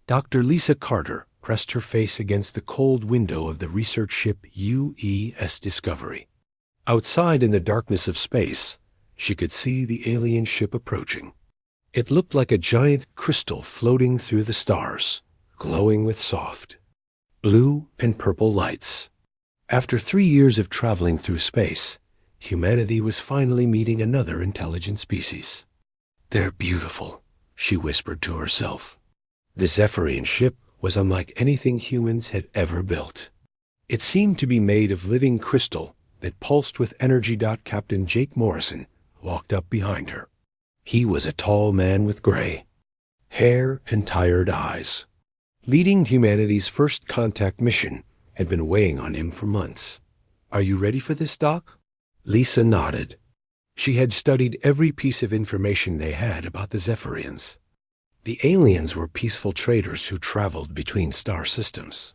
Dr. Lisa Carter pressed her face against the cold window of the research ship UES Discovery. Outside in the darkness of space, she could see the alien ship approaching. It looked like a giant crystal floating through the stars, glowing with soft blue and purple lights. After 3 years of traveling through space, humanity was finally meeting another intelligent species. "They're beautiful," she whispered to herself. The Zephyrian ship was unlike anything humans had ever built. It seemed to be made of living crystal that pulsed with energy. Captain Jake Morrison walked up behind her. He was a tall man with gray hair and tired eyes. Leading humanity's first contact mission had been weighing on him for months. "Are you ready for this, Doc?" Lisa nodded. She had studied every piece of information they had about the Zephyrians. The aliens were peaceful traders who traveled between star systems.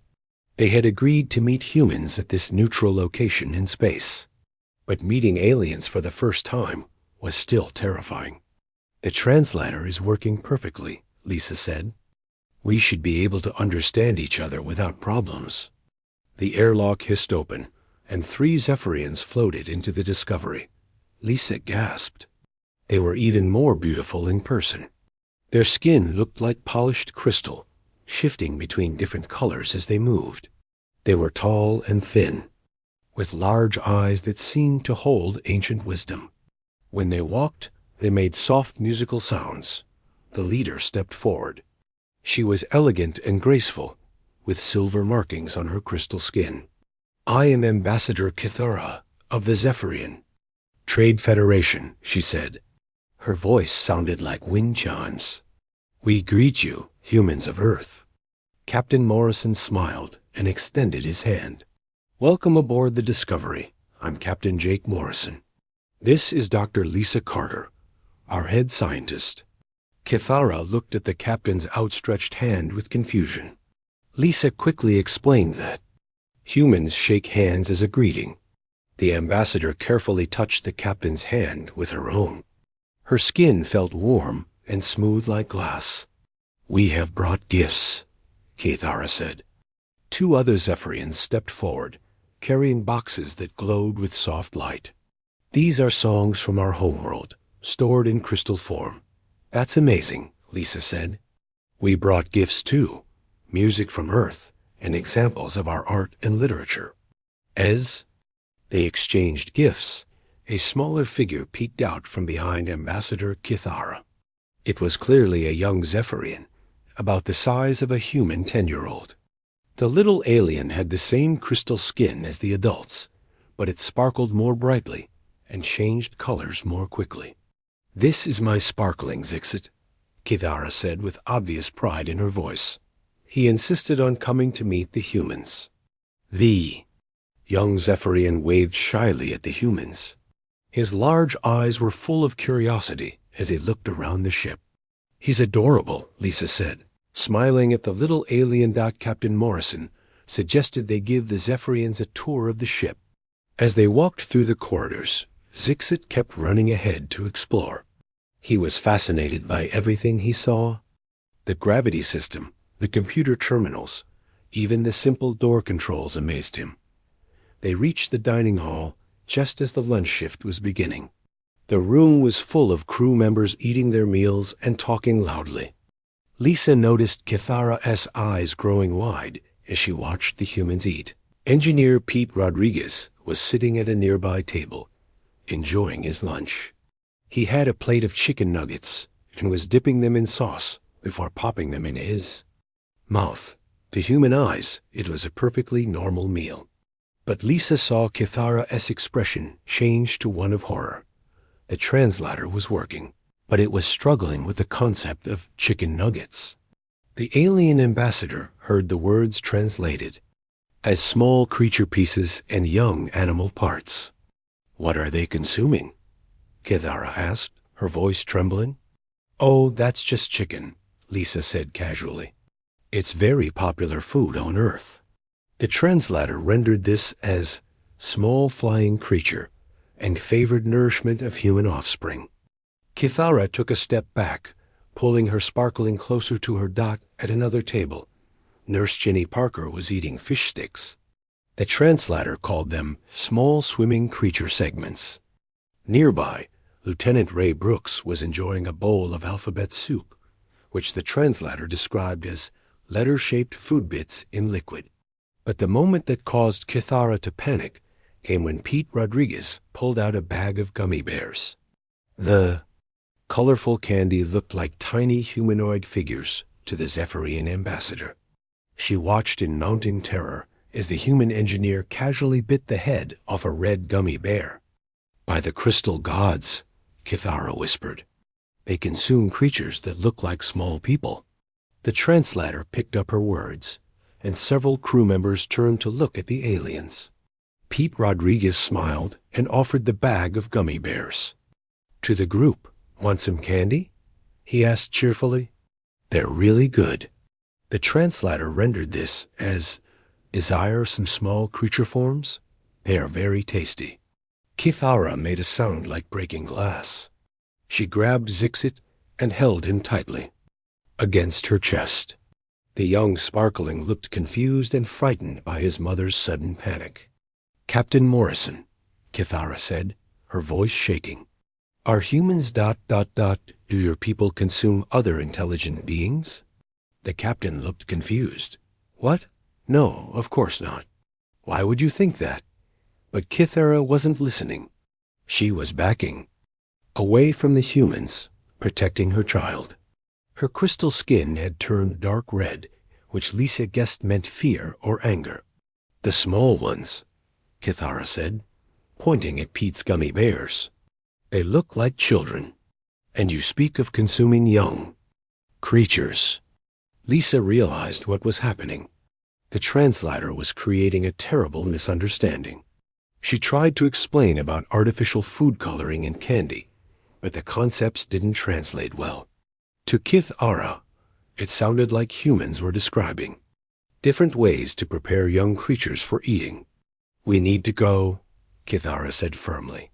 They had agreed to meet humans at this neutral location in space. But meeting aliens for the first time was still terrifying. "The translator is working perfectly," Lisa said. "We should be able to understand each other without problems." The airlock hissed open, and 3 Zephyrians floated into the Discovery. Lisa gasped. They were even more beautiful in person. Their skin looked like polished crystal, shifting between different colors as they moved. They were tall and thin, with large eyes that seemed to hold ancient wisdom. When they walked, they made soft musical sounds. The leader stepped forward. She was elegant and graceful, with silver markings on her crystal skin. "I am Ambassador Kithara of the Zephyrian Trade Federation," she said. Her voice sounded like wind chimes. "We greet you, humans of Earth." Captain Morrison smiled and extended his hand. "Welcome aboard the Discovery. I'm Captain Jake Morrison. This is Dr. Lisa Carter, our head scientist." Kithara looked at the captain's outstretched hand with confusion. Lisa quickly explained that humans shake hands as a greeting. The ambassador carefully touched the captain's hand with her own. Her skin felt warm and smooth like glass. "We have brought gifts," Kithara said. 2 other Zephyrians stepped forward, carrying boxes that glowed with soft light. "These are songs from our homeworld, stored in crystal form." "That's amazing," Lisa said. "We brought gifts too, music from Earth, and examples of our art and literature." As they exchanged gifts, a smaller figure peeked out from behind Ambassador Kithara. It was clearly a young Zephyrian, about the size of a human 10-year-old. The little alien had the same crystal skin as the adults, but it sparkled more brightly and changed colors more quickly. "This is my sparkling, Zixit," Kithara said with obvious pride in her voice. He insisted on coming to meet the humans. The young Zephyrian waved shyly at the humans. His large eyes were full of curiosity as he looked around the ship. "He's adorable," Lisa said, smiling at the little alien. Captain Morrison suggested they give the Zephyrians a tour of the ship. As they walked through the corridors, Zixit kept running ahead to explore. He was fascinated by everything he saw. The gravity system, the computer terminals, even the simple door controls amazed him. They reached the dining hall just as the lunch shift was beginning. The room was full of crew members eating their meals and talking loudly. Lisa noticed Kithara's eyes growing wide as she watched the humans eat. Engineer Pete Rodriguez was sitting at a nearby table, enjoying his lunch. He had a plate of chicken nuggets and was dipping them in sauce before popping them in his mouth. To human eyes, it was a perfectly normal meal. But Lisa saw Kithara's expression change to one of horror. The translator was working, but it was struggling with the concept of chicken nuggets. The alien ambassador heard the words translated as small creature pieces and young animal parts. "What are they consuming?" Kithara asked, her voice trembling. "Oh, that's just chicken," Lisa said casually. "It's very popular food on Earth." The translator rendered this as small flying creature and favored nourishment of human offspring. Kithara took a step back, pulling her sparkling closer to her dot at another table. Nurse Jenny Parker was eating fish sticks. The translator called them small swimming creature segments. Nearby, Lieutenant Ray Brooks was enjoying a bowl of alphabet soup, which the translator described as letter-shaped food bits in liquid. But the moment that caused Kithara to panic came when Pete Rodriguez pulled out a bag of gummy bears. The colorful candy looked like tiny humanoid figures to the Zephyrian ambassador. She watched in mounting terror as the human engineer casually bit the head off a red gummy bear. "By the crystal gods," Kithara whispered. "They consume creatures that look like small people." The translator picked up her words, and several crew members turned to look at the aliens. Pete Rodriguez smiled and offered the bag of gummy bears. To the group, "Want some candy?" he asked cheerfully. "They're really good." The translator rendered this as, "Desire some small creature forms? They are very tasty." Kithara made a sound like breaking glass. She grabbed Zixit and held him tightly against her chest. The young sparkling looked confused and frightened by his mother's sudden panic. "Captain Morrison," Kithara said, her voice shaking. "Are humans ... Do your people consume other intelligent beings?" The captain looked confused. "What? No, of course not. Why would you think that?" But Kithara wasn't listening. She was backing away from the humans, protecting her child. Her crystal skin had turned dark red, which Lisa guessed meant fear or anger. "The small ones," Kithara said, pointing at Pete's gummy bears. "They look like children. And you speak of consuming young creatures." Lisa realized what was happening. The translator was creating a terrible misunderstanding. She tried to explain about artificial food coloring in candy, but the concepts didn't translate well. To Kithara, it sounded like humans were describing different ways to prepare young creatures for eating. "We need to go," Kithara said firmly.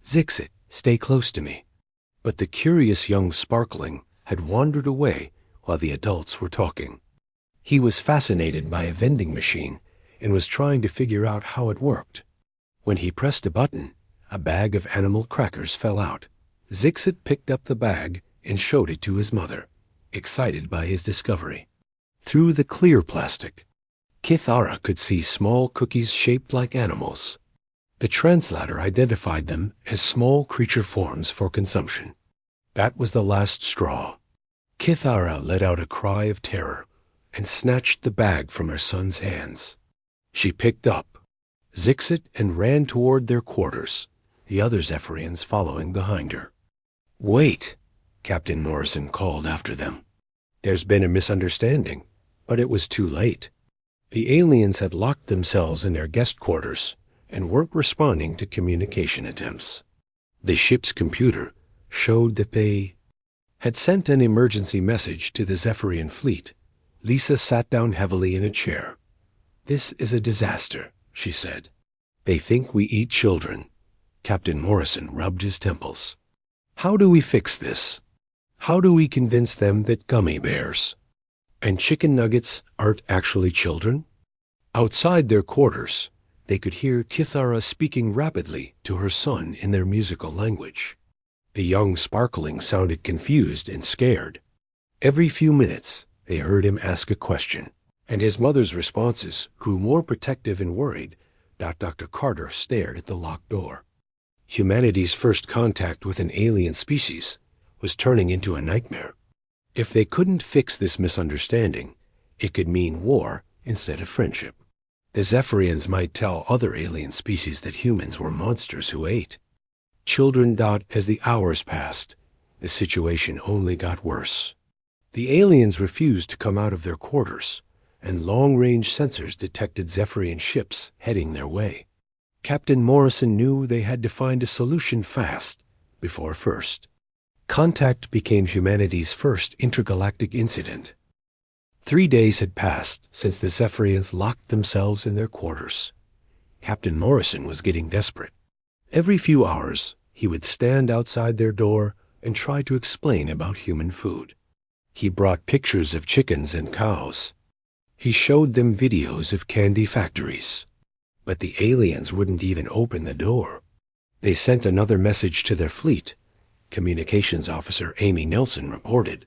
"Zixit, stay close to me." But the curious young sparkling had wandered away while the adults were talking. He was fascinated by a vending machine and was trying to figure out how it worked. When he pressed a button, a bag of animal crackers fell out. Zixit picked up the bag and showed it to his mother, excited by his discovery. Through the clear plastic, Kithara could see small cookies shaped like animals. The translator identified them as small creature forms for consumption. That was the last straw. Kithara let out a cry of terror and snatched the bag from her son's hands. She picked up Zixit and ran toward their quarters, the other Zephyrians following behind her. "Wait," Captain Morrison called after them. "There's been a misunderstanding, but it was too late." The aliens had locked themselves in their guest quarters and weren't responding to communication attempts. The ship's computer showed that they had sent an emergency message to the Zephyrian fleet. Lisa sat down heavily in a chair. "This is a disaster," she said. "They think we eat children." Captain Morrison rubbed his temples. "How do we fix this? How do we convince them that gummy bears and chicken nuggets aren't actually children?" Outside their quarters, they could hear Kithara speaking rapidly to her son in their musical language. The young sparkling sounded confused and scared. Every few minutes, they heard him ask a question, and his mother's responses grew more protective and worried. Dr. Carter stared at the locked door. Humanity's first contact with an alien species was turning into a nightmare. If they couldn't fix this misunderstanding, it could mean war instead of friendship. The Zephyrians might tell other alien species that humans were monsters who ate. Children. As the hours passed, the situation only got worse. The aliens refused to come out of their quarters, and long-range sensors detected Zephyrian ships heading their way. Captain Morrison knew they had to find a solution fast, before first contact became humanity's first intergalactic incident. 3 days had passed since the Zephyrians locked themselves in their quarters. Captain Morrison was getting desperate. Every few hours, he would stand outside their door and try to explain about human food. He brought pictures of chickens and cows. He showed them videos of candy factories. But the aliens wouldn't even open the door. They sent another message to their fleet. Communications Officer Amy Nelson reported,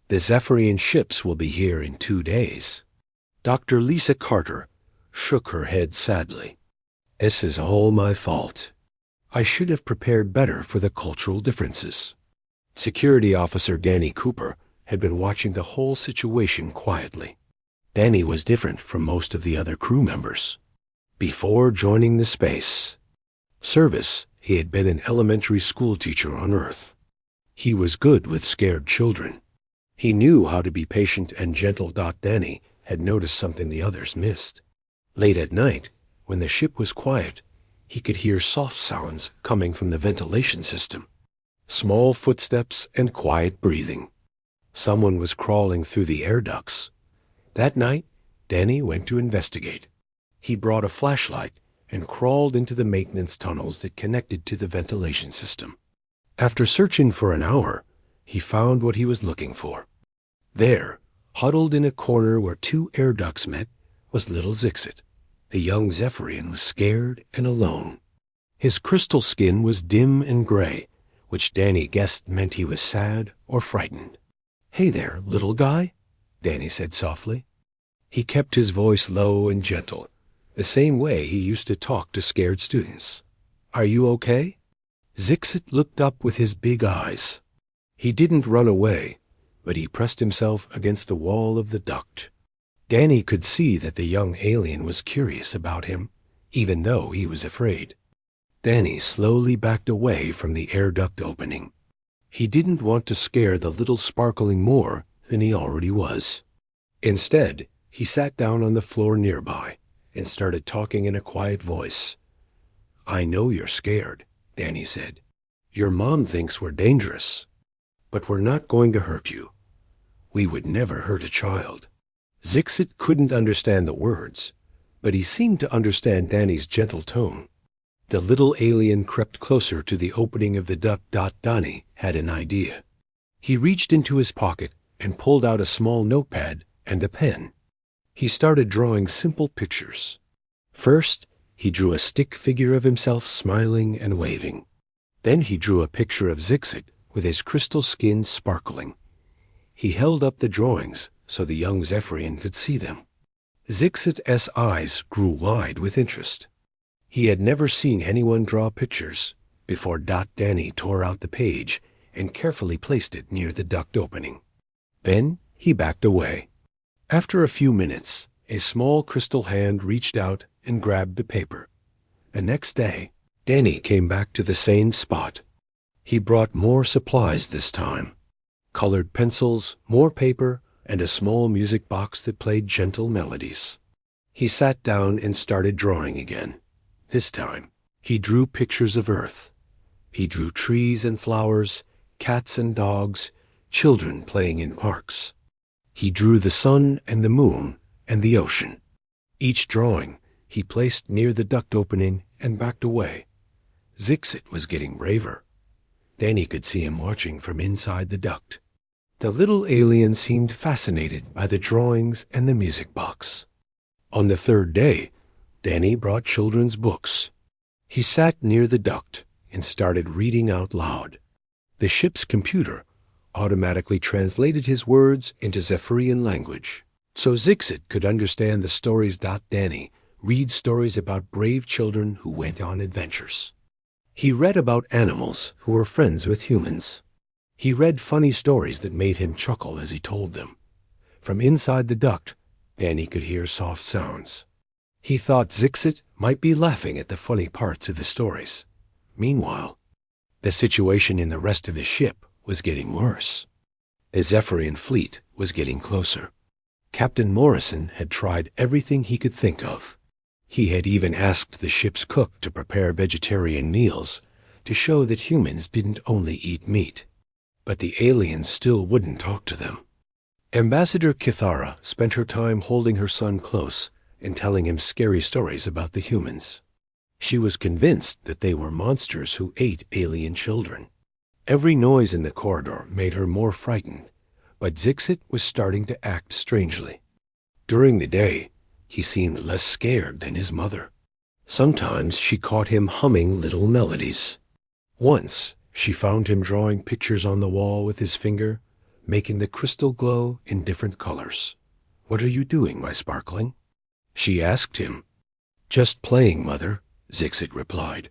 "The Zephyrian ships will be here in 2 days." Dr. Lisa Carter shook her head sadly. "This is all my fault. I should have prepared better for the cultural differences." Security Officer Danny Cooper had been watching the whole situation quietly. Danny was different from most of the other crew members. Before joining the space service, he had been an elementary school teacher on Earth. He was good with scared children. He knew how to be patient and gentle. Danny had noticed something the others missed. Late at night, when the ship was quiet, he could hear soft sounds coming from the ventilation system. Small footsteps and quiet breathing. Someone was crawling through the air ducts. That night, Danny went to investigate. He brought a flashlight and crawled into the maintenance tunnels that connected to the ventilation system. After searching for an hour, he found what he was looking for. There, huddled in a corner where 2 air ducts met, was little Zixit. The young Zephyrian was scared and alone. His crystal skin was dim and gray, which Danny guessed meant he was sad or frightened. "Hey there, little guy," Danny said softly. He kept his voice low and gentle, the same way he used to talk to scared students. "Are you okay?" Zixit looked up with his big eyes. He didn't run away, but he pressed himself against the wall of the duct. Danny could see that the young alien was curious about him, even though he was afraid. Danny slowly backed away from the air duct opening. He didn't want to scare the little sparkling more than he already was. Instead, he sat down on the floor nearby and started talking in a quiet voice. "I know you're scared," Danny said. "Your mom thinks we're dangerous, but we're not going to hurt you. We would never hurt a child." Zixit couldn't understand the words, but he seemed to understand Danny's gentle tone. The little alien crept closer to the opening of the duct. Danny had an idea. He reached into his pocket and pulled out a small notepad and a pen. He started drawing simple pictures. First, he drew a stick figure of himself smiling and waving. Then he drew a picture of Zixit with his crystal skin sparkling. He held up the drawings so the young Zephyrian could see them. Zixit's eyes grew wide with interest. He had never seen anyone draw pictures before. Danny tore out the page and carefully placed it near the duct opening. Then he backed away. After a few minutes, a small crystal hand reached out and grabbed the paper. The next day, Danny came back to the same spot. He brought more supplies this time. Colored pencils, more paper, and a small music box that played gentle melodies. He sat down and started drawing again. This time, he drew pictures of Earth. He drew trees and flowers, cats and dogs, children playing in parks. He drew the sun and the moon and the ocean. Each drawing he placed near the duct opening and backed away. Zixit was getting braver. Danny could see him watching from inside the duct. The little alien seemed fascinated by the drawings and the music box. On the 3rd day, Danny brought children's books. He sat near the duct and started reading out loud. The ship's computer automatically translated his words into Zephyrian language, so Zixit could understand the stories. Danny read stories about brave children who went on adventures. He read about animals who were friends with humans. He read funny stories that made him chuckle as he told them. From inside the duct, Danny could hear soft sounds. He thought Zixit might be laughing at the funny parts of the stories. Meanwhile, the situation in the rest of the ship was getting worse. The Zephyrian fleet was getting closer. Captain Morrison had tried everything he could think of. He had even asked the ship's cook to prepare vegetarian meals to show that humans didn't only eat meat. But the aliens still wouldn't talk to them. Ambassador Kithara spent her time holding her son close and telling him scary stories about the humans. She was convinced that they were monsters who ate alien children. Every noise in the corridor made her more frightened, But Zixit was starting to act strangely. During the day, he seemed less scared than his mother. Sometimes she caught him humming little melodies. Once, she found him drawing pictures on the wall with his finger, making the crystal glow in different colors. "What are you doing, my sparkling?" she asked him. "Just playing, Mother," Zixit replied.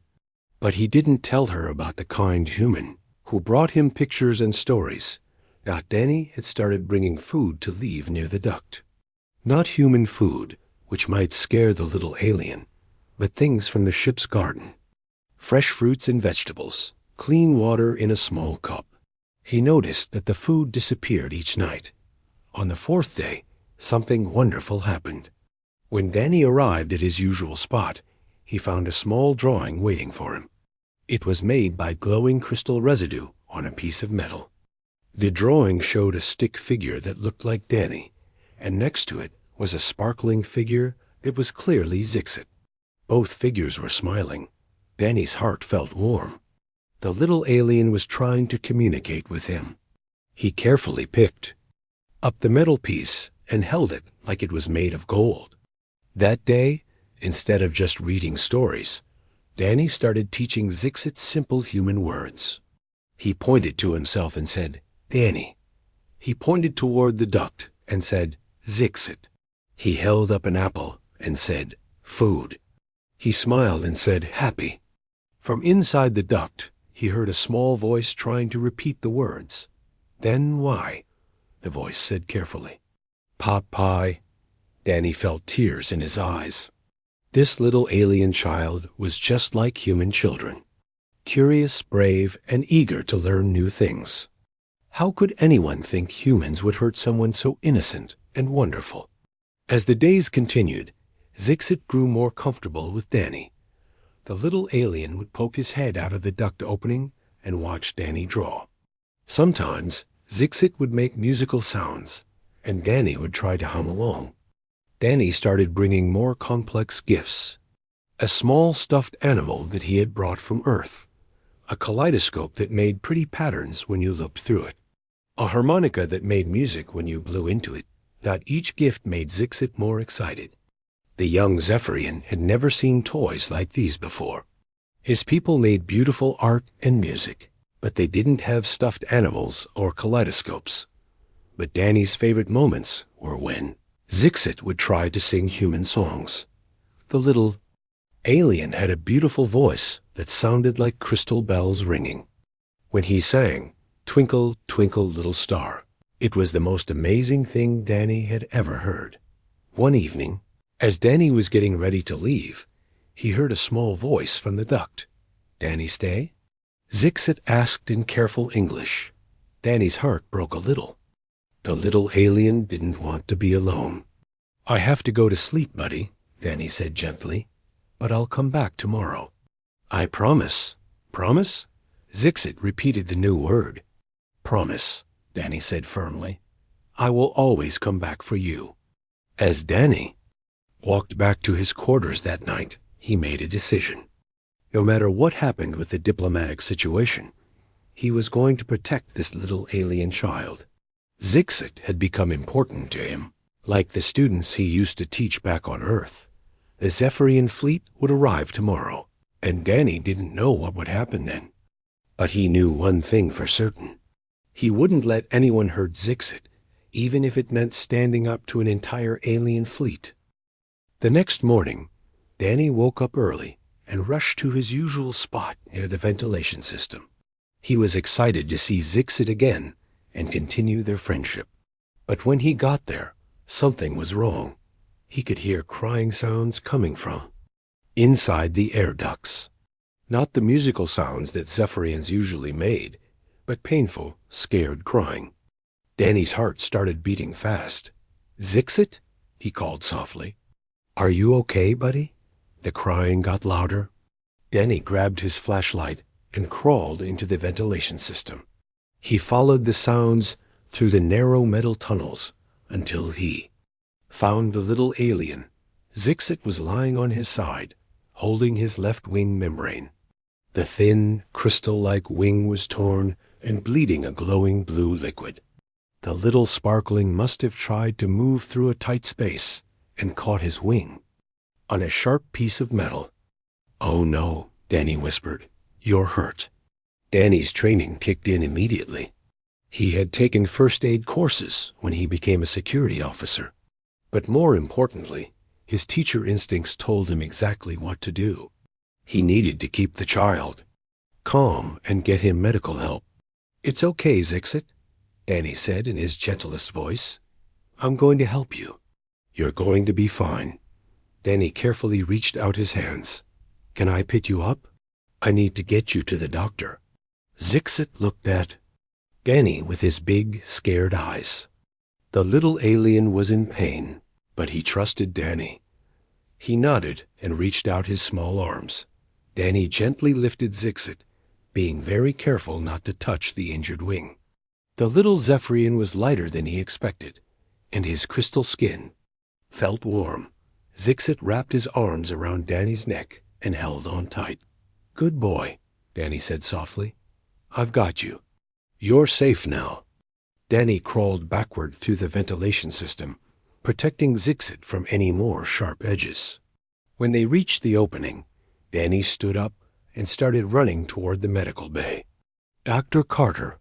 But he didn't tell her about the kind human who brought him pictures and stories. Danny had started bringing food to leave near the duct. Not human food, which might scare the little alien, but things from the ship's garden. Fresh fruits and vegetables, clean water in a small cup. He noticed that the food disappeared each night. On the fourth day, something wonderful happened. When Danny arrived at his usual spot, he found a small drawing waiting for him. It was made by glowing crystal residue on a piece of metal. The drawing showed a stick figure that looked like Danny, and next to it was a sparkling figure that was clearly Zixit. Both figures were smiling. Danny's heart felt warm. The little alien was trying to communicate with him. He carefully picked up the metal piece and held it like it was made of gold. That day, instead of just reading stories, Danny started teaching Zixit simple human words. He pointed to himself and said, "Danny." He pointed toward the duct and said, "Zixit." He held up an apple and said, "Food." He smiled and said, "Happy." From inside the duct, he heard a small voice trying to repeat the words. "Then why?" the voice said carefully. "Pot pie." Danny felt tears in his eyes. This little alien child was just like human children, curious, brave, and eager to learn new things. How could anyone think humans would hurt someone so innocent and wonderful? As the days continued, Zixit grew more comfortable with Danny. The little alien would poke his head out of the duct opening and watch Danny draw. Sometimes Zixit would make musical sounds, and Danny would try to hum along. Danny started bringing more complex gifts. A small stuffed animal that he had brought from Earth, a kaleidoscope that made pretty patterns when you looked through it, a harmonica that made music when you blew into it. Each gift made Zixit more excited. The young Zephyrian had never seen toys like these before. His people made beautiful art and music, but they didn't have stuffed animals or kaleidoscopes. But Danny's favorite moments were when Zixit would try to sing human songs. The little alien had a beautiful voice that sounded like crystal bells ringing. When he sang, "Twinkle, Twinkle, Little Star," it was the most amazing thing Danny had ever heard. One evening, as Danny was getting ready to leave, he heard a small voice from the duct. "Danny stay?" Zixit asked in careful English. Danny's heart broke a little. The little alien didn't want to be alone. "I have to go to sleep, buddy," Danny said gently, "but I'll come back tomorrow." "I promise." "Promise?" Zixit repeated the new word. "Promise," Danny said firmly. "I will always come back for you." As Danny walked back to his quarters that night, he made a decision. No matter what happened with the diplomatic situation, he was going to protect this little alien child. Zixit had become important to him. Like the students he used to teach back on Earth, the Zephyrian fleet would arrive tomorrow, and Danny didn't know what would happen then. But he knew one thing for certain. He wouldn't let anyone hurt Zixit, even if it meant standing up to an entire alien fleet. The next morning, Danny woke up early and rushed to his usual spot near the ventilation system. He was excited to see Zixit again and continue their friendship. But when he got there, something was wrong. He could hear crying sounds coming from inside the air ducts. Not the musical sounds that Zephyrians usually made, but painful, scared crying. Danny's heart started beating fast. "Zixit?" he called softly. "Are you okay, buddy?" The crying got louder. Danny grabbed his flashlight and crawled into the ventilation system. He followed the sounds through the narrow metal tunnels until he found the little alien. Zixit was lying on his side, holding his left wing membrane. The thin, crystal-like wing was torn and bleeding a glowing blue liquid. The little sparkling must have tried to move through a tight space and caught his wing on a sharp piece of metal. "Oh no," Danny whispered. "You're hurt." Danny's training kicked in immediately. He had taken first aid courses when he became a security officer. But more importantly, his teacher instincts told him exactly what to do. He needed to keep the child calm and get him medical help. "It's okay, Zixit," Danny said in his gentlest voice. "I'm going to help you. You're going to be fine." Danny carefully reached out his hands. "Can I pick you up? I need to get you to the doctor." Zixit looked at Danny with his big, scared eyes. The little alien was in pain, but he trusted Danny. He nodded and reached out his small arms. Danny gently lifted Zixit, being very careful not to touch the injured wing. The little Zephyrian was lighter than he expected, and his crystal skin felt warm. Zixit wrapped his arms around Danny's neck and held on tight. "Good boy," Danny said softly. "I've got you. You're safe now." Danny crawled backward through the ventilation system, protecting Zixit from any more sharp edges. When they reached the opening, Danny stood up and started running toward the medical bay. "Dr. Carter,"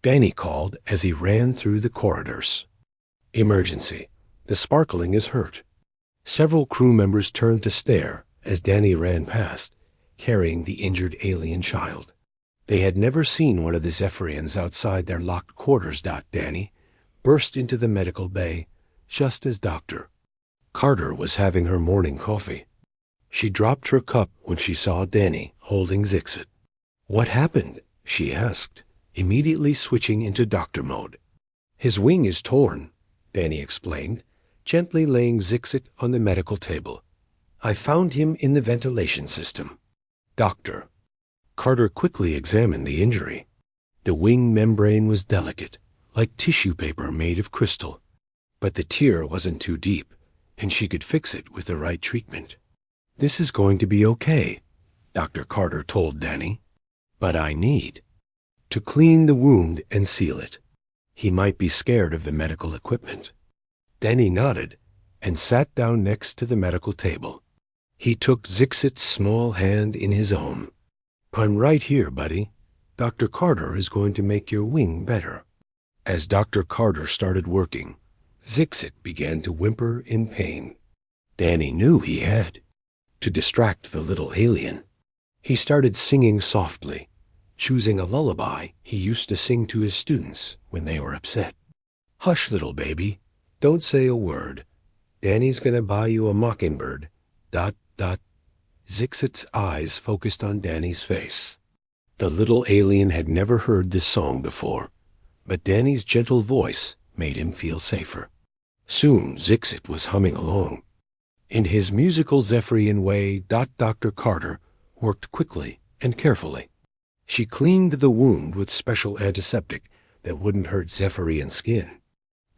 Danny called as he ran through the corridors. "Emergency. The sparkling is hurt." Several crew members turned to stare as Danny ran past, carrying the injured alien child. They had never seen one of the Zephyrians outside their locked quarters. Danny burst into the medical bay just as Dr. Carter was having her morning coffee. She dropped her cup when she saw Danny holding Zixit. "What happened?" she asked, immediately switching into doctor mode. "His wing is torn," Danny explained, gently laying Zixit on the medical table. "I found him in the ventilation system." Doctor Carter quickly examined the injury. The wing membrane was delicate, like tissue paper made of crystal. But the tear wasn't too deep, and she could fix it with the right treatment. "This is going to be okay," Dr. Carter told Danny. "But I need to clean the wound and seal it. He might be scared of the medical equipment." Danny nodded and sat down next to the medical table. He took Zixit's small hand in his own. "I'm right here, buddy. Dr. Carter is going to make your wing better." As Dr. Carter started working, Zixit began to whimper in pain. Danny knew he had to distract the little alien. He started singing softly, choosing a lullaby he used to sing to his students when they were upset. "Hush, little baby. Don't say a word. Danny's gonna buy you a mockingbird. ... Zixit's eyes focused on Danny's face. The little alien had never heard this song before, but Danny's gentle voice made him feel safer. Soon Zixit was humming along. In his musical Zephyrian way, Dr. Carter worked quickly and carefully. She cleaned the wound with special antiseptic that wouldn't hurt Zephyrian skin.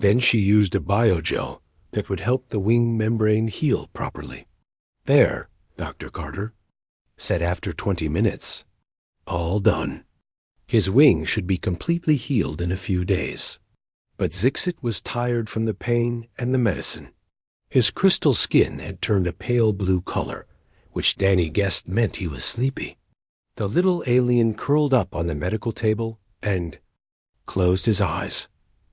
Then she used a biogel that would help the wing membrane heal properly. "There," Dr. Carter said after 20 minutes. "All done. His wing should be completely healed in a few days." But Zixit was tired from the pain and the medicine. His crystal skin had turned a pale blue color, which Danny guessed meant he was sleepy. The little alien curled up on the medical table and closed his eyes.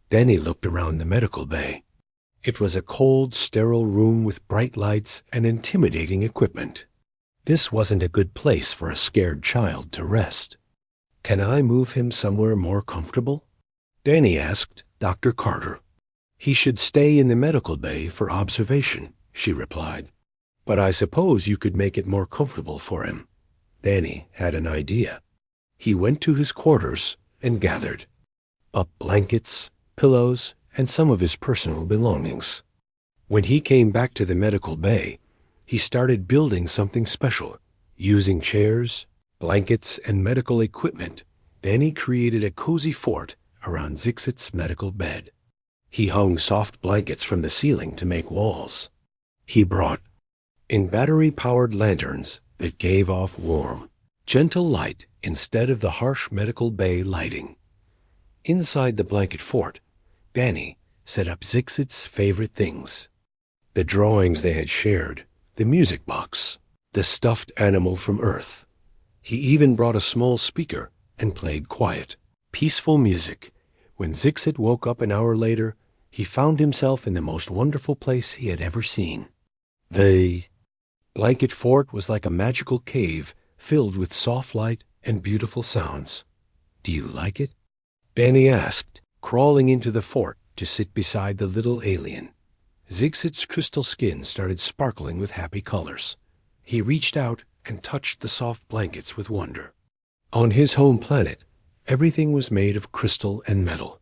Danny looked around the medical bay. It was a cold, sterile room with bright lights and intimidating equipment. This wasn't a good place for a scared child to rest. "Can I move him somewhere more comfortable?" Danny asked Dr. Carter. "He should stay in the medical bay for observation," she replied. "But I suppose you could make it more comfortable for him." Danny had an idea. He went to his quarters and gathered up blankets, pillows, and some of his personal belongings. When he came back to the medical bay, he started building something special. Using chairs, blankets, and medical equipment, Danny created a cozy fort around Zixit's medical bed. He hung soft blankets from the ceiling to make walls. He brought in battery-powered lanterns that gave off warm, gentle light instead of the harsh medical bay lighting. Inside the blanket fort, Danny set up Zixit's favorite things. The drawings they had shared, the music box, the stuffed animal from Earth. He even brought a small speaker and played quiet, peaceful music. When Zixit woke up an hour later, he found himself in the most wonderful place he had ever seen. The blanket fort was like a magical cave filled with soft light and beautiful sounds. "Do you like it?" Danny asked, crawling into the fort to sit beside the little alien. Zixit's crystal skin started sparkling with happy colors. He reached out and touched the soft blankets with wonder. On his home planet, everything was made of crystal and metal.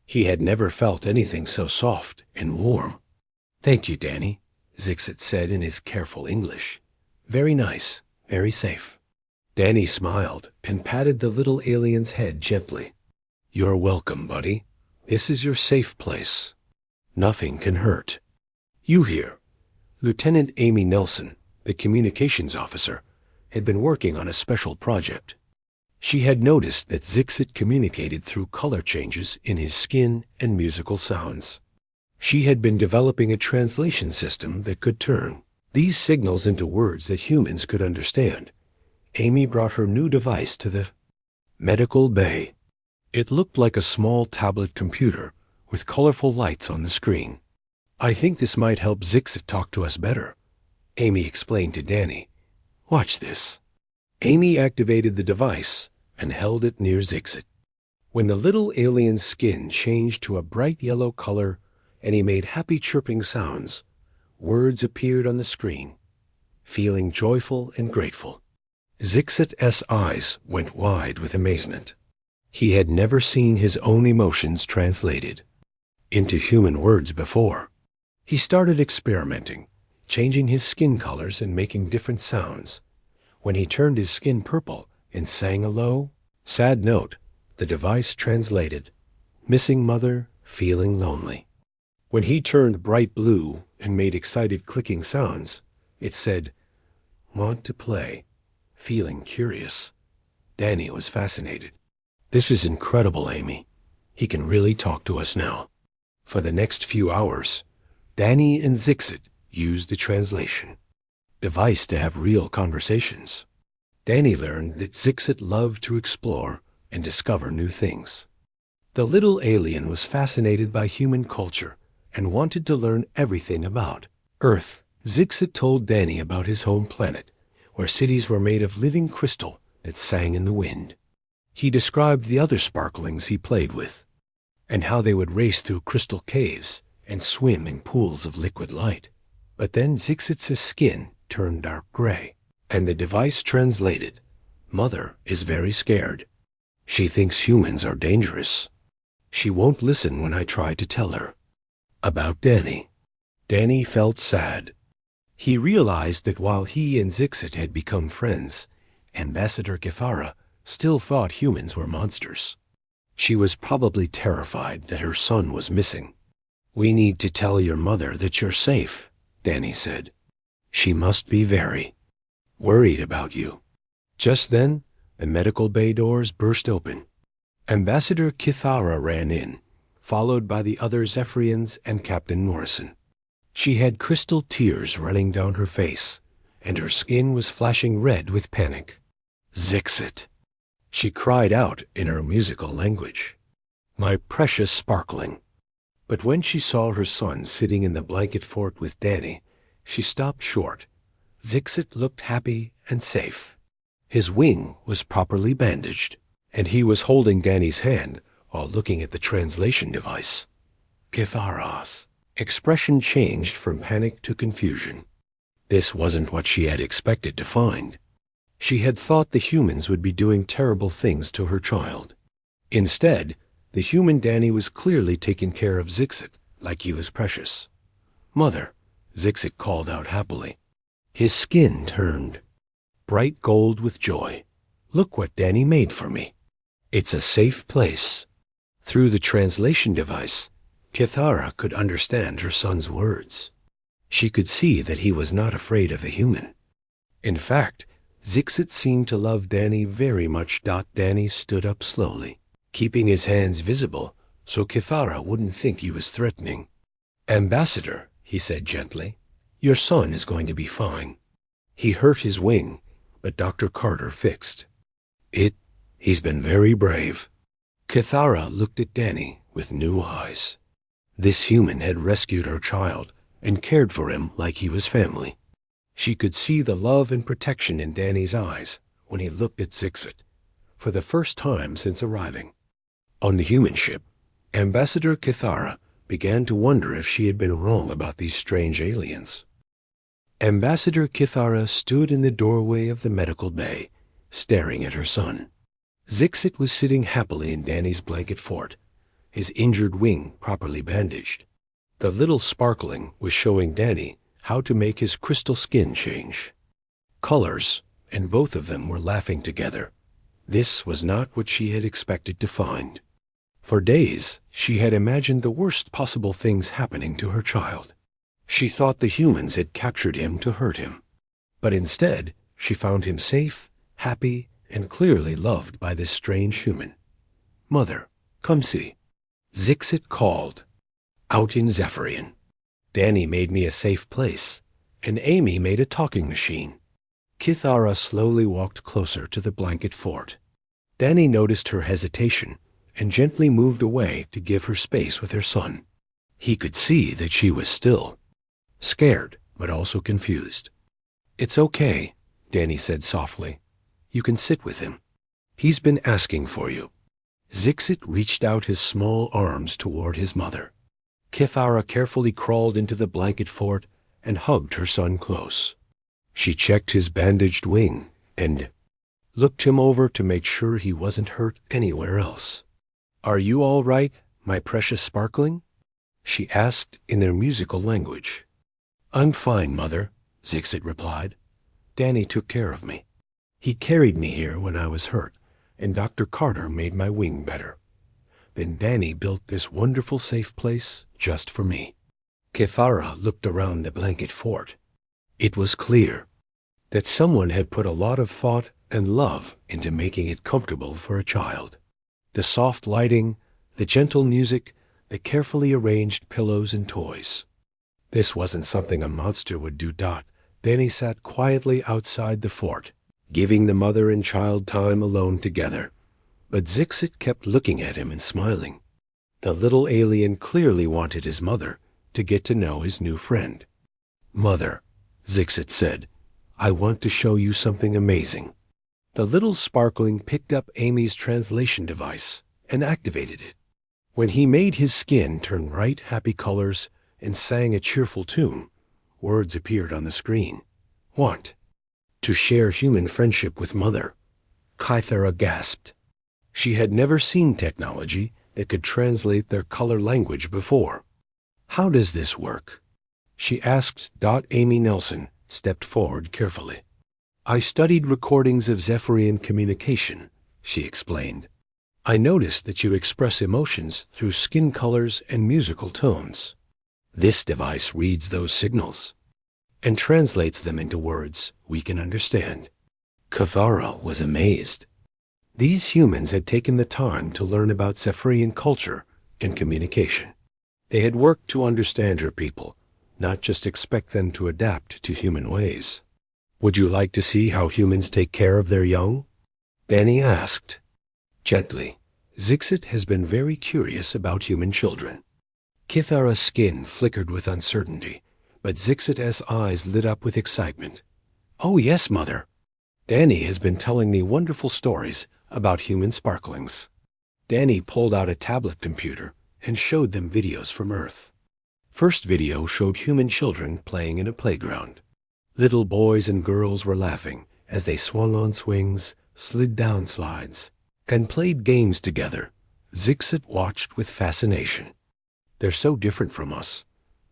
He had never felt anything so soft and warm. "Thank you, Danny," Zixit said in his careful English. "Very nice, very safe." Danny smiled and patted the little alien's head gently. "You're welcome, buddy. This is your safe place. Nothing can hurt. You here." Lieutenant Amy Nelson, the communications officer, had been working on a special project. She had noticed that Zixit communicated through color changes in his skin and musical sounds. She had been developing a translation system that could turn these signals into words that humans could understand. Amy brought her new device to the medical bay. It looked like a small tablet computer with colorful lights on the screen. "I think this might help Zixit talk to us better," Amy explained to Danny. "Watch this." Amy activated the device and held it near Zixit. When the little alien's skin changed to a bright yellow color and he made happy chirping sounds, words appeared on the screen, feeling joyful and grateful. Zixit's eyes went wide with amazement. He had never seen his own emotions translated into human words before. He started experimenting, changing his skin colors and making different sounds. When he turned his skin purple and sang a low, sad note, the device translated, "Missing mother, feeling lonely." When he turned bright blue and made excited clicking sounds, it said, "Want to play, feeling curious." Danny was fascinated. "This is incredible, Amy. He can really talk to us now." For the next few hours, Danny and Zixit used the translation device to have real conversations. Danny learned that Zixit loved to explore and discover new things. The little alien was fascinated by human culture and wanted to learn everything about Earth. Zixit told Danny about his home planet, where cities were made of living crystal that sang in the wind. He described the other sparklings he played with, and how they would race through crystal caves and swim in pools of liquid light. But then Zixit's skin turned dark gray, and the device translated, "Mother is very scared. She thinks humans are dangerous. She won't listen when I try to tell her about Danny." Danny felt sad. He realized that while he and Zixit had become friends, Ambassador Kithara still thought humans were monsters. She was probably terrified that her son was missing. "We need to tell your mother that you're safe," Danny said. "She must be very worried about you." Just then, the medical bay doors burst open. Ambassador Kithara ran in, followed by the other Zephyrians and Captain Morrison. She had crystal tears running down her face, and her skin was flashing red with panic. "Zixit!" she cried out in her musical language. "My precious sparkling." But when she saw her son sitting in the blanket fort with Danny, she stopped short. Zixit looked happy and safe. His wing was properly bandaged, and he was holding Danny's hand while looking at the translation device. Kithara's expression changed from panic to confusion. This wasn't what she had expected to find. She had thought the humans would be doing terrible things to her child. Instead, the human Danny was clearly taking care of Zixit like he was precious. "Mother," Zixit called out happily. His skin turned bright gold with joy. "Look what Danny made for me. It's a safe place." Through the translation device, Kithara could understand her son's words. She could see that he was not afraid of the human. In fact, Zixit seemed to love Danny very much. Danny stood up slowly, keeping his hands visible so Kithara wouldn't think he was threatening. "Ambassador," he said gently, "your son is going to be fine. He hurt his wing, but Dr. Carter fixed it. He's been very brave." Kithara looked at Danny with new eyes. This human had rescued her child and cared for him like he was family. She could see the love and protection in Danny's eyes when he looked at Zixit, for the first time since arriving. On the human ship, Ambassador Kithara began to wonder if she had been wrong about these strange aliens. Ambassador Kithara stood in the doorway of the medical bay, staring at her son. Zixit was sitting happily in Danny's blanket fort, his injured wing properly bandaged. The little sparkling was showing Danny how to make his crystal skin change colors, and both of them were laughing together. This was not what she had expected to find. For days, she had imagined the worst possible things happening to her child. She thought the humans had captured him to hurt him. But instead, she found him safe, happy, and clearly loved by this strange human. "Mother, come see." Zixit called. Out in Zephyrian. Danny made me a safe place, and Amy made a talking machine. Kithara slowly walked closer to the blanket fort. Danny noticed her hesitation and gently moved away to give her space with her son. He could see that she was still, scared but also confused. "It's okay," Danny said softly. "You can sit with him. He's been asking for you." Zixit reached out his small arms toward his mother. Kithara carefully crawled into the blanket fort and hugged her son close. She checked his bandaged wing and looked him over to make sure he wasn't hurt anywhere else. "Are you all right, my precious sparkling?" she asked in their musical language. "I'm fine, Mother," Zixit replied. "Danny took care of me. He carried me here when I was hurt, and Dr. Carter made my wing better. Then Danny built this wonderful safe place just for me." Kithara looked around the blanket fort. It was clear that someone had put a lot of thought and love into making it comfortable for a child. The soft lighting, the gentle music, the carefully arranged pillows and toys. This wasn't something a monster would do. Danny sat quietly outside the fort, giving the mother and child time alone together. But Zixit kept looking at him and smiling. The little alien clearly wanted his mother to get to know his new friend. "Mother," Zixit said, "I want to show you something amazing." The little sparkling picked up Amy's translation device and activated it. When he made his skin turn bright, happy colors and sang a cheerful tune, words appeared on the screen. "Want to share human friendship with Mother," Kithara gasped. She had never seen technology that could translate their color language before. "How does this work?" she asked. Amy Nelson stepped forward carefully. "I studied recordings of Zephyrian communication," she explained. "I noticed that you express emotions through skin colors and musical tones. This device reads those signals and translates them into words we can understand." Kithara was amazed. These humans had taken the time to learn about Zephyrian culture and communication. They had worked to understand her people, not just expect them to adapt to human ways. "Would you like to see how humans take care of their young?" Danny asked. Gently, Zixit has been very curious about human children. Kithara's skin flickered with uncertainty, but Zixit's eyes lit up with excitement. "Oh yes, Mother. Danny has been telling me wonderful stories about human sparklings." Danny pulled out a tablet computer and showed them videos from Earth. First video showed human children playing in a playground. Little boys and girls were laughing as they swung on swings, slid down slides, and played games together. Zixit watched with fascination. "They're so different from us,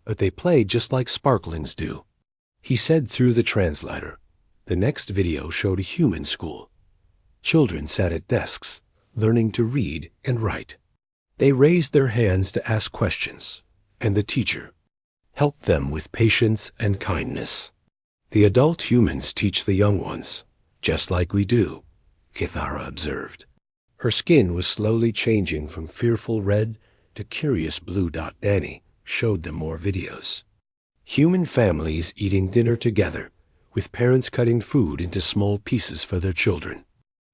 but they play just like sparklings do," he said through the translator. The next video showed a human school. Children sat at desks, learning to read and write. They raised their hands to ask questions, and the teacher helped them with patience and kindness. "The adult humans teach the young ones, just like we do," Kithara observed. Her skin was slowly changing from fearful red to curious Blue Dot Danny showed them more videos. Human families eating dinner together, with parents cutting food into small pieces for their children.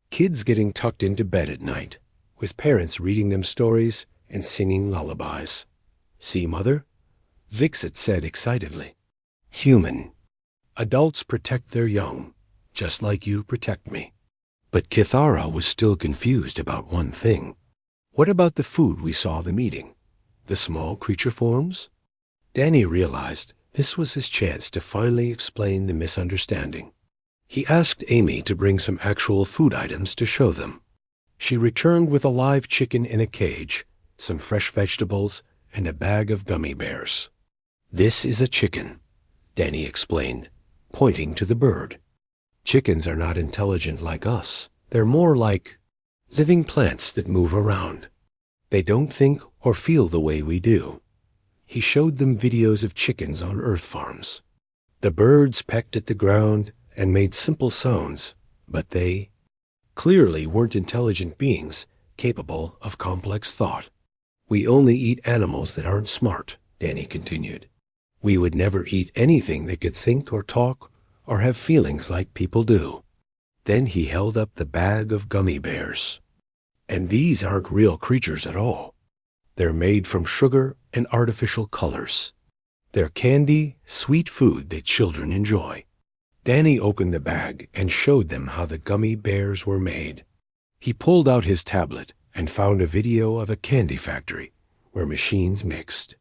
Kids getting tucked into bed at night, with parents reading them stories and singing lullabies. See, Mother? Zixit said excitedly. Human. Adults protect their young, just like you protect me. But Kithara was still confused about one thing. What about the food we saw them eating? The small creature forms? Danny realized this was his chance to finally explain the misunderstanding. He asked Amy to bring some actual food items to show them. She returned with a live chicken in a cage, some fresh vegetables, and a bag of gummy bears. This is a chicken, Danny explained, pointing to the bird. Chickens are not intelligent like us. They're more like living plants that move around. They don't think or feel the way we do. He showed them videos of chickens on earth farms. The birds pecked at the ground and made simple sounds, but they clearly weren't intelligent beings capable of complex thought. We only eat animals that aren't smart, Danny continued. We would never eat anything that could think or talk or have feelings like people do. Then he held up the bag of gummy bears. And these aren't real creatures at all. They're made from sugar and artificial colors. They're candy, sweet food that children enjoy. Danny opened the bag and showed them how the gummy bears were made. He pulled out his tablet and found a video of a candy factory where machines mixed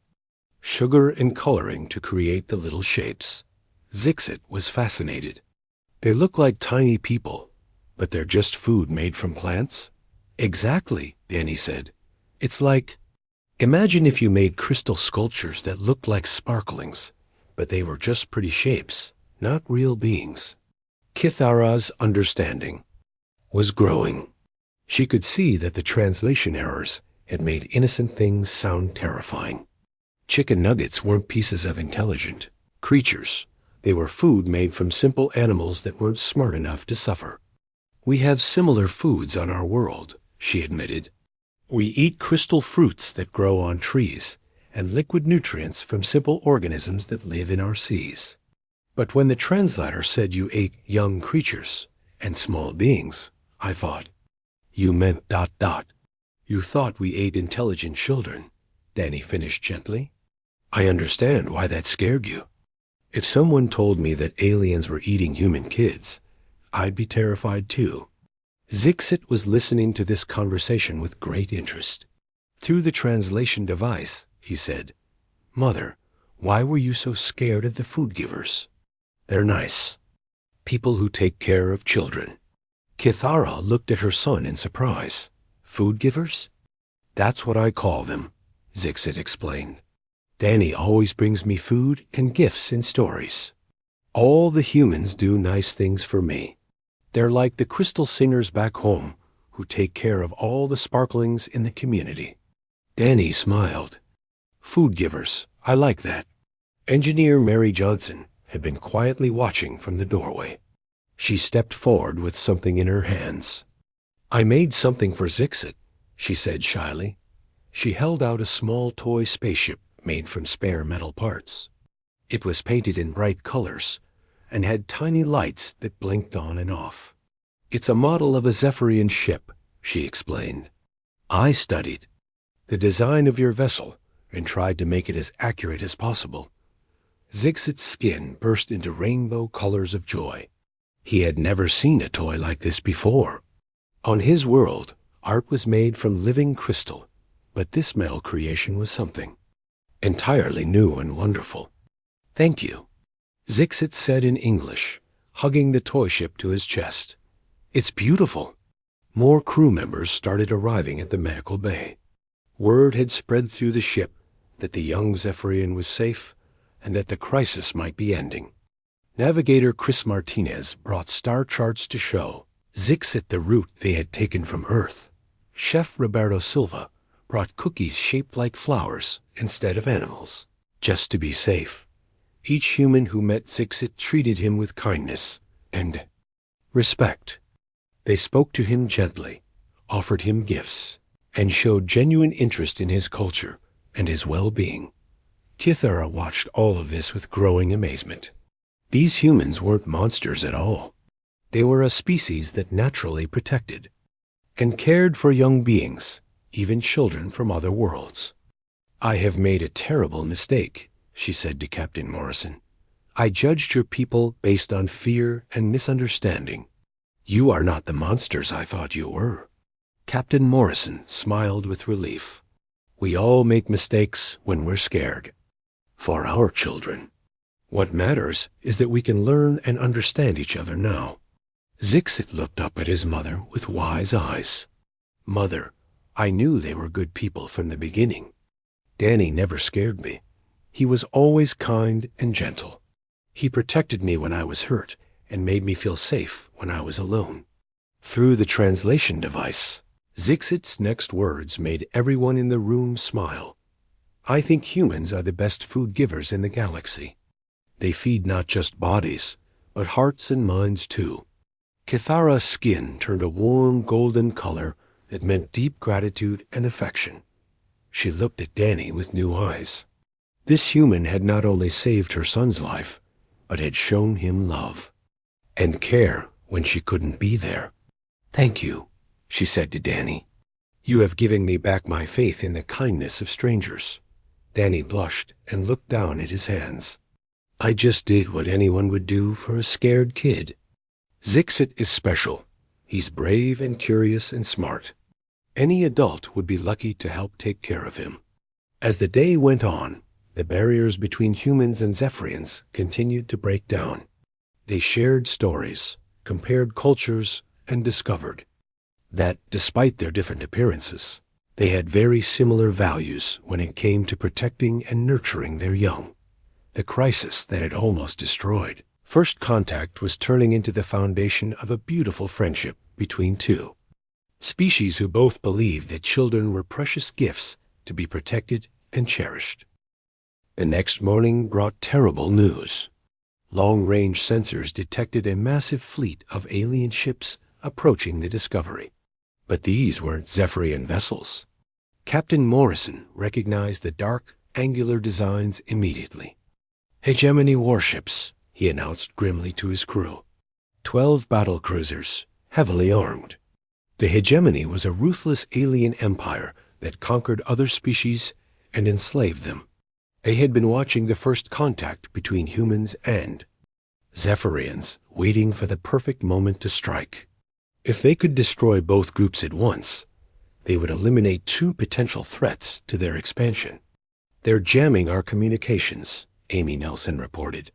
sugar and coloring to create the little shapes. Zixit was fascinated. They look like tiny people, but they're just food made from plants? Exactly, Danny said. It's like, imagine if you made crystal sculptures that looked like sparklings, but they were just pretty shapes, not real beings. Kithara's understanding was growing. She could see that the translation errors had made innocent things sound terrifying. Chicken nuggets weren't pieces of intelligent creatures. They were food made from simple animals that weren't smart enough to suffer. We have similar foods on our world, she admitted. We eat crystal fruits that grow on trees and liquid nutrients from simple organisms that live in our seas. But when the translator said you ate young creatures and small beings, I thought, you meant ... You thought we ate intelligent children, Danny finished gently. I understand why that scared you. If someone told me that aliens were eating human kids, I'd be terrified too. Zixit was listening to this conversation with great interest. Through the translation device, he said, Mother, why were you so scared of the food givers? They're nice. People who take care of children. Kithara looked at her son in surprise. Food givers? That's what I call them, Zixit explained. Danny always brings me food and gifts in stories. All the humans do nice things for me. They're like the crystal singers back home who take care of all the sparklings in the community. Danny smiled. Food givers, I like that. Engineer Mary Johnson had been quietly watching from the doorway. She stepped forward with something in her hands. I made something for Zixit, she said shyly. She held out a small toy spaceship made from spare metal parts. It was painted in bright colors and had tiny lights that blinked on and off. It's a model of a Zephyrian ship, she explained. I studied the design of your vessel and tried to make it as accurate as possible. Zixit's skin burst into rainbow colors of joy. He had never seen a toy like this before. On his world, art was made from living crystal, but this metal creation was something entirely new and wonderful. Thank you, Zixit said in English, hugging the toy ship to his chest. It's beautiful. More crew members started arriving at the medical bay. Word had spread through the ship that the young Zephyrian was safe and that the crisis might be ending. Navigator Chris Martinez brought star charts to show Zixit the route they had taken from Earth. Chef Roberto Silva brought cookies shaped like flowers instead of animals, just to be safe. Each human who met Zixit treated him with kindness and respect. They spoke to him gently, offered him gifts, and showed genuine interest in his culture and his well-being. Kithara watched all of this with growing amazement. These humans weren't monsters at all. They were a species that naturally protected and cared for young beings, even children from other worlds. "I have made a terrible mistake," she said to Captain Morrison. "I judged your people based on fear and misunderstanding. You are not the monsters I thought you were." Captain Morrison smiled with relief. "We all make mistakes when we're scared. For our children. What matters is that we can learn and understand each other now." Zixit looked up at his mother with wise eyes. "Mother, I knew they were good people from the beginning. Danny never scared me. He was always kind and gentle. He protected me when I was hurt and made me feel safe when I was alone." Through the translation device, Zixit's next words made everyone in the room smile. "I think humans are the best food givers in the galaxy. They feed not just bodies, but hearts and minds too." Kithara's skin turned a warm golden color that meant deep gratitude and affection. She looked at Danny with new eyes. This human had not only saved her son's life, but had shown him love and care when she couldn't be there. "Thank you," she said to Danny. "You have given me back my faith in the kindness of strangers." Danny blushed and looked down at his hands. "I just did what anyone would do for a scared kid." Zixit is special. He's brave and curious and smart. Any adult would be lucky to help take care of him. As the day went on, the barriers between humans and Zephyrians continued to break down. They shared stories, compared cultures, and discovered that, despite their different appearances, they had very similar values when it came to protecting and nurturing their young. The crisis that had almost destroyed first contact was turning into the foundation of a beautiful friendship between two species who both believed that children were precious gifts to be protected and cherished. The next morning brought terrible news. Long-range sensors detected a massive fleet of alien ships approaching the Discovery. But these weren't Zephyrian vessels. Captain Morrison recognized the dark, angular designs immediately. "Hegemony warships," he announced grimly to his crew. 12 battle cruisers, heavily armed. The Hegemony was a ruthless alien empire that conquered other species and enslaved them. They had been watching the first contact between humans and Zephyrians, waiting for the perfect moment to strike. If they could destroy both groups at once, they would eliminate 2 potential threats to their expansion. "They're jamming our communications," Amy Nelson reported.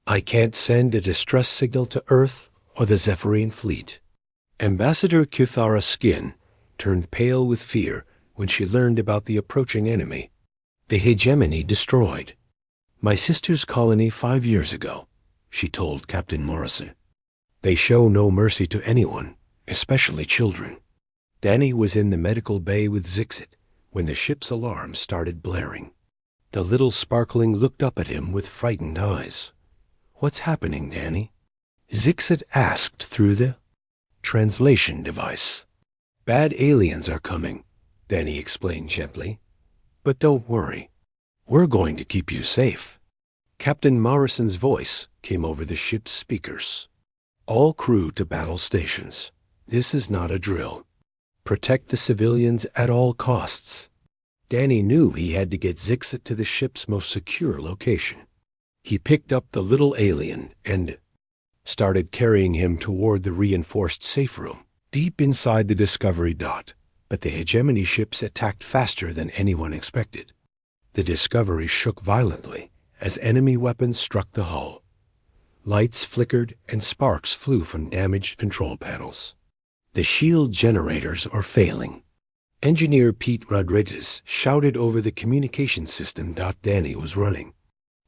"I can't send a distress signal to Earth or the Zephyrian fleet." Ambassador Kithara's skin turned pale with fear when she learned about the approaching enemy. "The Hegemony destroyed my sister's colony 5 years ago," she told Captain Morrison. "They show no mercy to anyone, especially children." Danny was in the medical bay with Zixit when the ship's alarm started blaring. The little sparkling looked up at him with frightened eyes. "What's happening, Danny?" Zixit asked through the translation device. "Bad aliens are coming," Danny explained gently. "But don't worry. We're going to keep you safe." Captain Morrison's voice came over the ship's speakers. "All crew to battle stations. This is not a drill. Protect the civilians at all costs." Danny knew he had to get Zixit to the ship's most secure location. He picked up the little alien and started carrying him toward the reinforced safe room, deep inside the Discovery dot. But the Hegemony ships attacked faster than anyone expected. The Discovery shook violently as enemy weapons struck the hull. Lights flickered and sparks flew from damaged control panels. The shield generators are failing. Engineer Pete Rodriguez shouted over the communication system Danny was running.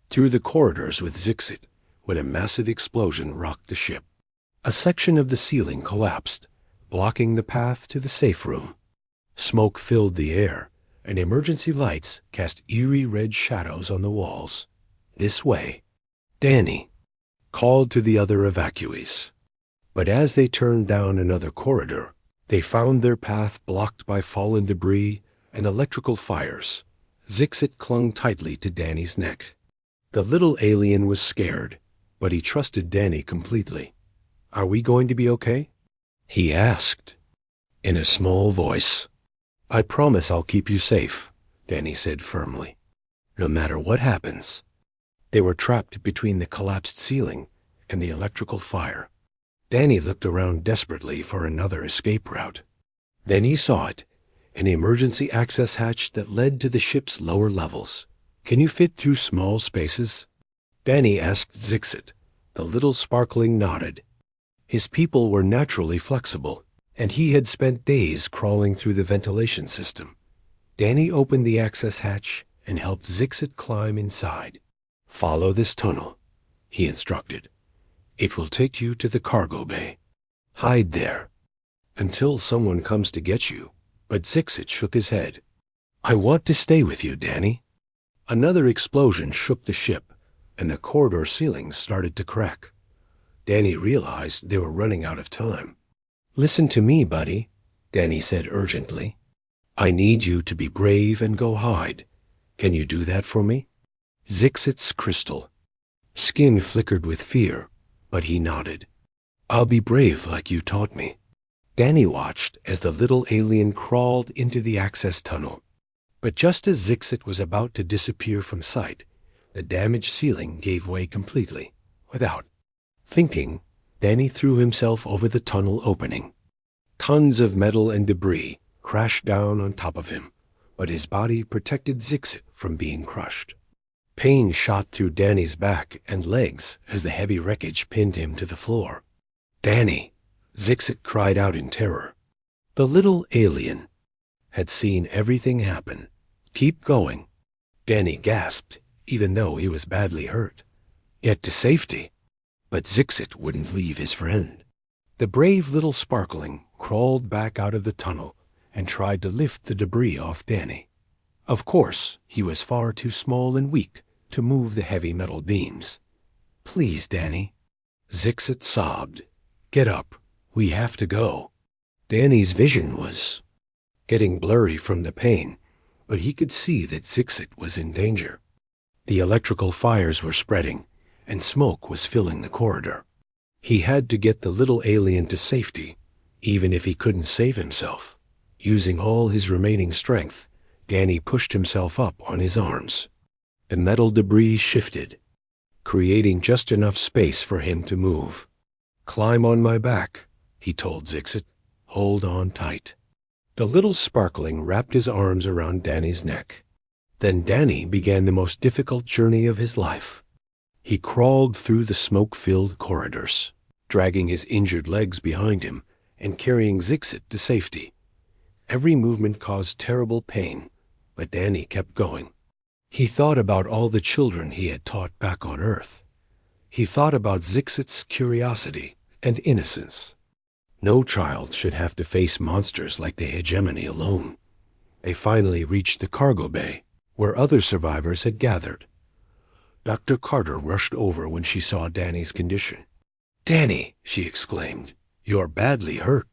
Through the corridors with Zixit, when a massive explosion rocked the ship. A section of the ceiling collapsed, blocking the path to the safe room. Smoke filled the air, and emergency lights cast eerie red shadows on the walls. "This way," Danny called to the other evacuees. But as they turned down another corridor, They found their path blocked by fallen debris and electrical fires. Zixit clung tightly to Danny's neck. The little alien was scared, but he trusted Danny completely. "Are we going to be okay?" he asked, in a small voice. "I promise I'll keep you safe," Danny said firmly. "No matter what happens." They were trapped between the collapsed ceiling and the electrical fire. Danny looked around desperately for another escape route. Then he saw it, an emergency access hatch that led to the ship's lower levels. "Can you fit through small spaces?" Danny asked Zixit. The little sparkling nodded. His people were naturally flexible, and he had spent days crawling through the ventilation system. Danny opened the access hatch and helped Zixit climb inside. "Follow this tunnel," he instructed. "It will take you to the cargo bay. Hide there until someone comes to get you." But Zixit shook his head. "I want to stay with you, Danny." Another explosion shook the ship, and the corridor ceilings started to crack. Danny realized they were running out of time. "Listen to me, buddy," Danny said urgently. "I need you to be brave and go hide. Can you do that for me?" Zixit's crystal skin flickered with fear, but he nodded. "I'll be brave like you taught me." Danny watched as the little alien crawled into the access tunnel. But just as Zixit was about to disappear from sight, the damaged ceiling gave way completely. Without thinking, Danny threw himself over the tunnel opening. Tons of metal and debris crashed down on top of him, but his body protected Zixit from being crushed. Pain shot through Danny's back and legs as the heavy wreckage pinned him to the floor. "Danny!" Zixit cried out in terror. The little alien had seen everything happen. "Keep going," Danny gasped, even though he was badly hurt. "Get to safety." But Zixit wouldn't leave his friend. The brave little sparkling crawled back out of the tunnel and tried to lift the debris off Danny. Of course, he was far too small and weak to move the heavy metal beams. "Please, Danny." Zixit sobbed. "Get up. We have to go." Danny's vision was getting blurry from the pain, but he could see that Zixit was in danger. The electrical fires were spreading, and smoke was filling the corridor. He had to get the little alien to safety, even if he couldn't save himself. Using all his remaining strength, Danny pushed himself up on his arms. The metal debris shifted, creating just enough space for him to move. "Climb on my back," he told Zixit. "Hold on tight." The little sparkling wrapped his arms around Danny's neck. Then Danny began the most difficult journey of his life. He crawled through the smoke-filled corridors, dragging his injured legs behind him and carrying Zixit to safety. Every movement caused terrible pain, but Danny kept going. He thought about all the children he had taught back on Earth. He thought about Zixit's curiosity and innocence. No child should have to face monsters like the hegemony alone. They finally reached the cargo bay, where other survivors had gathered. Dr. Carter rushed over when she saw Danny's condition. "Danny," she exclaimed, "you're badly hurt."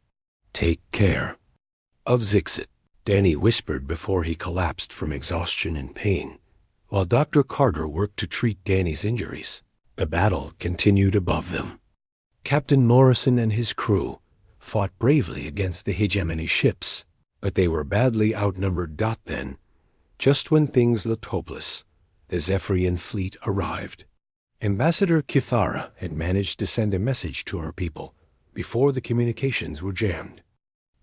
"Take care of Zixit," Danny whispered before he collapsed from exhaustion and pain. While Dr. Carter worked to treat Danny's injuries, the battle continued above them. Captain Morrison and his crew fought bravely against the hegemony ships, but they were badly outnumbered. Then, just when things looked hopeless, the Zephyrian fleet arrived. Ambassador Kithara had managed to send a message to her people before the communications were jammed.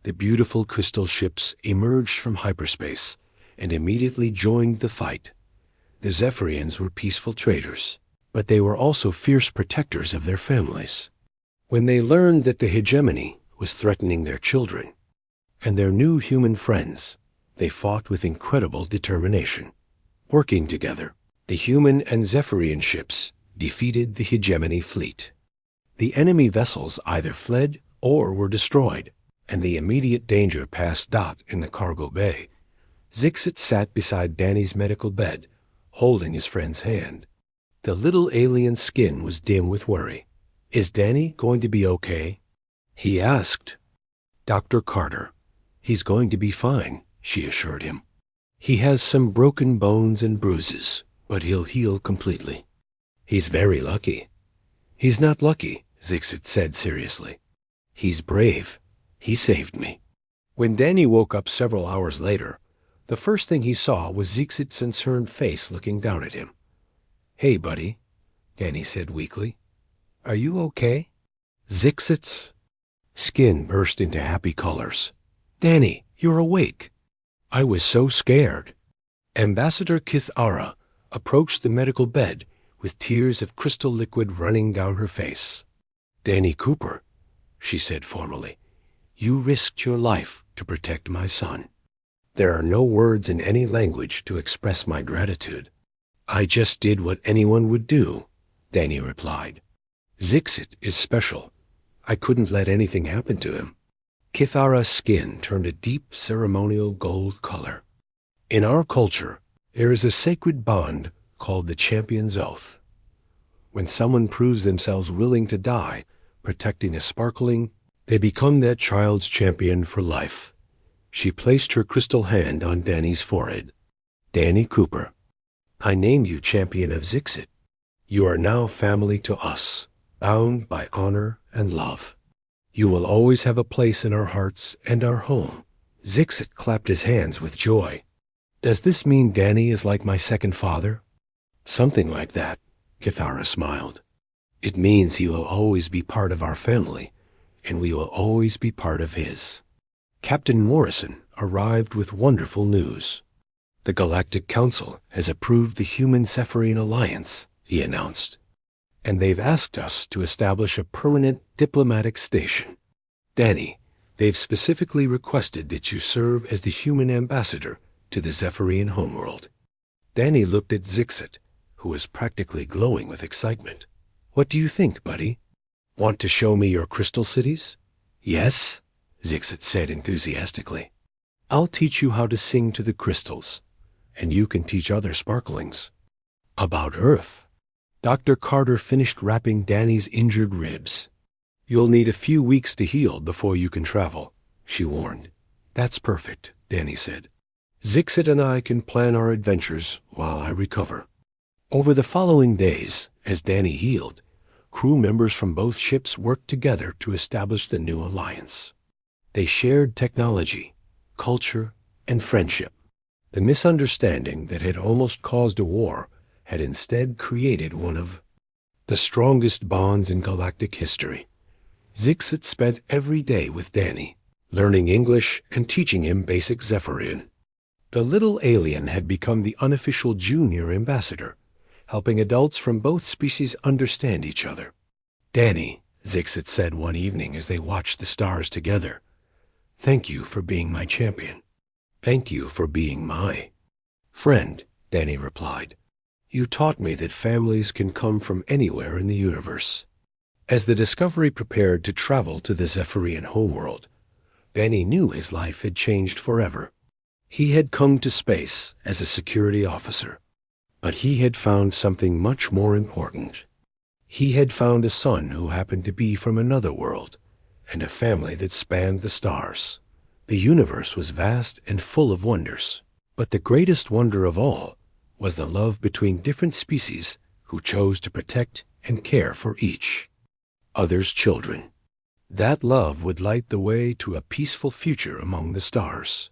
The beautiful crystal ships emerged from hyperspace and immediately joined the fight. The Zephyrians were peaceful traders, but they were also fierce protectors of their families. When they learned that the hegemony was threatening their children and their new human friends, they fought with incredible determination. Working together, the human and Zephyrian ships defeated the hegemony fleet. The enemy vessels either fled or were destroyed, and the immediate danger passed. In the cargo bay, Zixit sat beside Danny's medical bed, holding his friend's hand. The little alien's skin was dim with worry. "Is Danny going to be okay?" he asked. Dr. Carter. He's going to be fine, she assured him. He has some broken bones and bruises, but he'll heal completely. He's very lucky. He's not lucky, Zixit said seriously. He's brave. He saved me. When Danny woke up several hours later, the first thing he saw was Zixit's concerned face looking down at him. "Hey, buddy," Danny said weakly. "Are you okay?" Zixit's skin burst into happy colors. "Danny, you're awake." "I was so scared." Ambassador Kithara approached the medical bed with tears of crystal liquid running down her face. "Danny Cooper," she said formally, "you risked your life to protect my son. There are no words in any language to express my gratitude." "I just did what anyone would do," Danny replied. "Zixit is special. I couldn't let anything happen to him." Kithara's skin turned a deep ceremonial gold color. "In our culture, there is a sacred bond called the champion's oath. When someone proves themselves willing to die protecting a sparkling, they become that child's champion for life." She placed her crystal hand on Danny's forehead. "Danny Cooper, I name you champion of Zixit. You are now family to us, bound by honor and love. You will always have a place in our hearts and our home." Zixit clapped his hands with joy. "Does this mean Danny is like my second father?" "Something like that," Kithara smiled. "It means he will always be part of our family, and we will always be part of his." Captain Morrison arrived with wonderful news. "The Galactic Council has approved the Human Zephyrian Alliance," he announced, "and they've asked us to establish a permanent diplomatic station. Danny, they've specifically requested that you serve as the human ambassador to the Zephyrian homeworld." Danny looked at Zixit, who was practically glowing with excitement. "What do you think, buddy? Want to show me your crystal cities?" "Yes," Zixit said enthusiastically. "I'll teach you how to sing to the crystals, and you can teach other sparklings about Earth." Dr. Carter finished wrapping Danny's injured ribs. "You'll need a few weeks to heal before you can travel," she warned. "That's perfect," Danny said. "Zixit and I can plan our adventures while I recover." Over the following days, as Danny healed, crew members from both ships worked together to establish the new alliance. They shared technology, culture, and friendship. The misunderstanding that had almost caused a war had instead created one of the strongest bonds in galactic history. Zixit spent every day with Danny, learning English and teaching him basic Zephyrian. The little alien had become the unofficial junior ambassador, helping adults from both species understand each other. "Danny," Zixit said one evening as they watched the stars together, "thank you for being my champion." "Thank you for being my friend," Danny replied. "You taught me that families can come from anywhere in the universe." As the Discovery prepared to travel to the Zephyrian homeworld, Danny knew his life had changed forever. He had come to space as a security officer, but he had found something much more important. He had found a son who happened to be from another world, and a family that spanned the stars. The universe was vast and full of wonders, but the greatest wonder of all was the love between different species who chose to protect and care for each other's children. That love would light the way to a peaceful future among the stars.